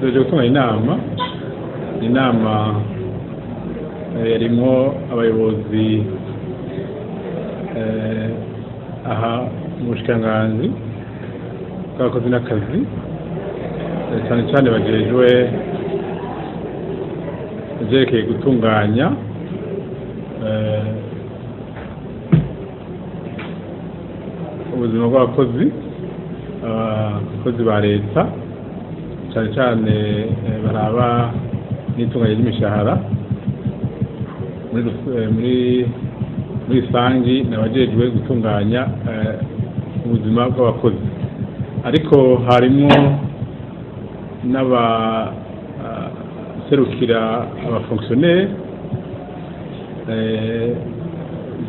tuje gutunganya inama yarimwo abayobozi aha mu bushikiranganji bw'abakozi n'akazi cyane cyane bajejwe ivyerekeye gutunganya ubuzima bw'abakozi ba leta cyane cyane baraba n'itunganya ry'imishahara muri rusangi n'abajejwe gutunganya ubuzima bw'abakozi, ariko harimo n'abaserukira abafonctionnaire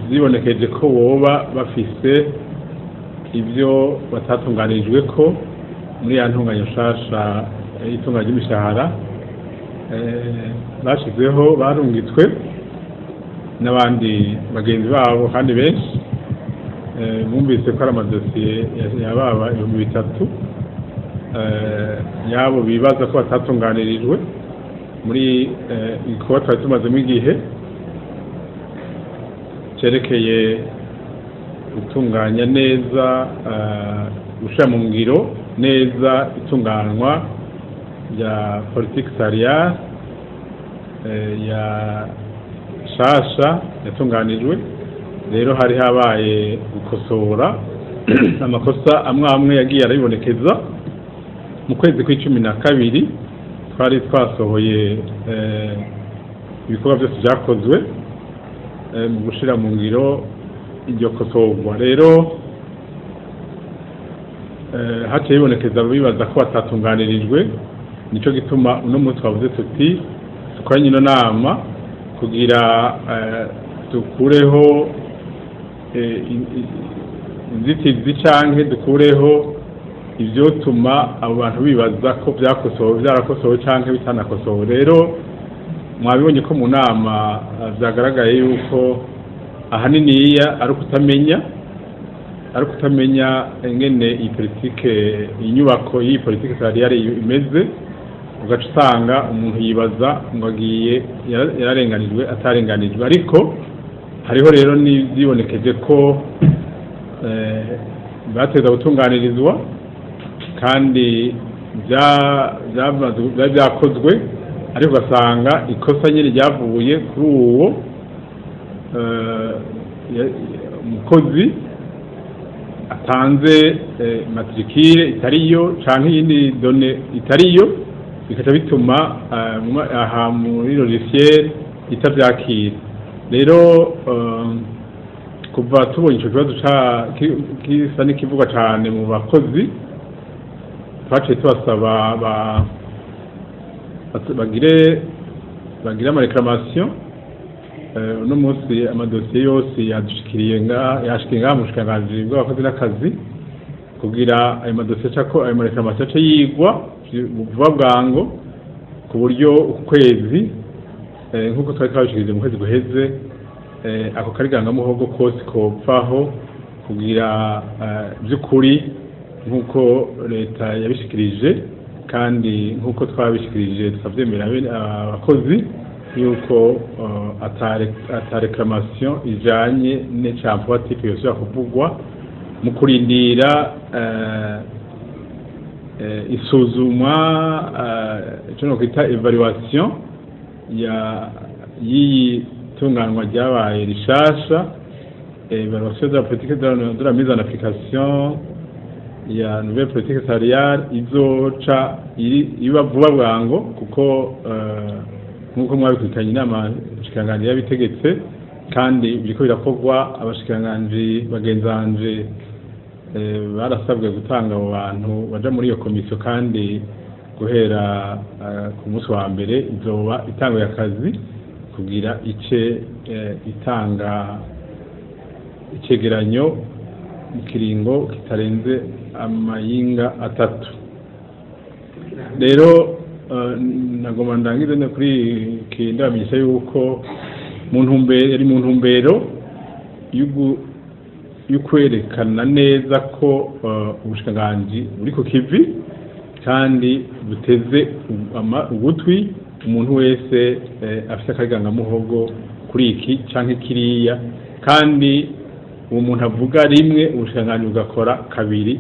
zibonekeje ko boba bafise ibyo batatunganirijwe ko muri ya ntunganya nshasha y'itunganya ry'imishahara bashizeho barungitswe n'abandi bagenzi babo kandi benshi. Mwumvise ko ari amadosiye yababa 3,000 yabo bibaza ko batatunganirijwe muri igikorwa twari tumazemo igihe cerekeye gutunganya neza gushira mu ngiro neza itunganywa rya politique salariale ya shasha yatunganijwe. Rero hari habaye gukosora amakosa amwe yagiye arabibonekeza. Mu kwezi kwa12 twari twasohoye ibikorwa byose byakozwe mu gushira mu ngiro iryo kosorwa. Rero haciye ibonekeza bibaza ko batatunganirijwe, nico gituma uno munsi twavuze tuti dukoranye ino nama kugira dukureho inzitizi canke dukureho ivyotuma abo bantu bibaza ko byarakosowe canke bitanakosowe. Rero mwabibonye ko mu nama vyagaragaye yuko ahaniniya ari ukutamenya ingene iyi politike, inyubako y'iyi politike salariale imeze, ugaca usanga umuntu yibaza ngo agiye yararenganijwe atarenganijwe. Ariko hariho rero nivyibonekeje ko bateza gutunganirizwa kandi byakozwe, ariko ugasanga ikosa nyine ryavuye kuri uwo umukozi atanze matricule itariyo canke iyindi done itariyo, bikaca bituma aha muri logiciel itavyakira. Rero kuva tubonye ico kibazo kisa n'ikivugwa cane mu bakozi, twaciye tubasaba bagire ama reclamation. Uno munsi amadosiye yose yashikiye ngaha mu bushikiranganji bw'abakozi n'akazi kugira ayo madosiye ayo ma reclamation ace yigwa vuba bwango, ku buryo ukwezi nk'uko twari twabishikirije mu kwezi guheze ako karigangamuhogo kose kopfaho kugira by'ukuri nk'uko leta yabishikirije kandi nk'uko twabishikirije tukavyemera abakozi yuko ata reclamation ijanye n'icampuwa tipe yose kuvugwa mu kurindira isuzumwa ico no kwita evaluation y'iyi tunganwa ryabaye rishasha, evaluation de la politique de la mise en application ya nouvelle politique salariale izoca iba vuba bwango, kuko nk'uko mwabikurikiranye inama nshikiranganji yabitegetse kandi biriko birakorwa. Abashikiranganji bagenzanje barasabwe gutanga abo bantu baja muri iyo komisiyo, kandi guhera ku munsi wa mbere izoba itanguye akazi kugira itanga icegeranyo mu kiringo kitarenze amayinga 3. Rero nagomba ndangize no kuri kindamenyesha yuko mu ntumbero y'ukwerekana neza ko ubushikiranganji buri ku kivi kandi buteze ugutwi umuntu wese afite akagangamuhogo kuri iki canke kiriya, kandi uwo muntu avuga rimwe ubushikiranganji bugakora kabiri.